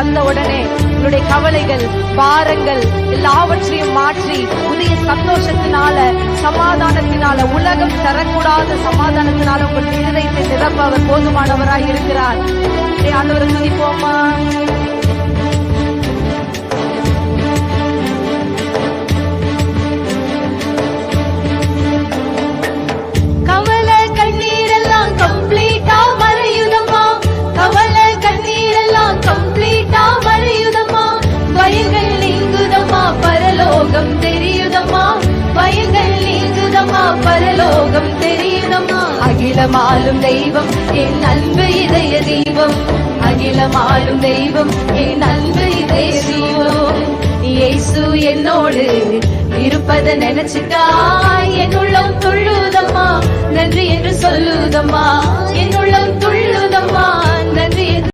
வந்த உடனே உங்களுடைய கவலைகள், பாரங்கள் எல்லாவற்றையும் மாற்றி புதிய சந்தோஷத்தினால, சமாதானத்தினால, உலகம் தரக்கூடாத சமாதானத்தினால உங்கள் இருதயத்தை நிரப்ப அவர் போதுமானவராய் இருக்கிறார். ஆண்டவரை துதிப்போமா? பரலோகம் தெரியுதம்மா. அகிலமாலும் தெய்வம் என் அன்பு இதய தீபம், அகிலமாலும் தெய்வம் என் அன்பு இதய தீபம். இயேசு என்னோடு இருப்பத நினைச்சுட்டா என் உள்ளம் துள்ளுதம்மா, நன்றி என்று சொல்லுதம்மா. என் உள்ளம் துள்ளுதம்மா, நன்றி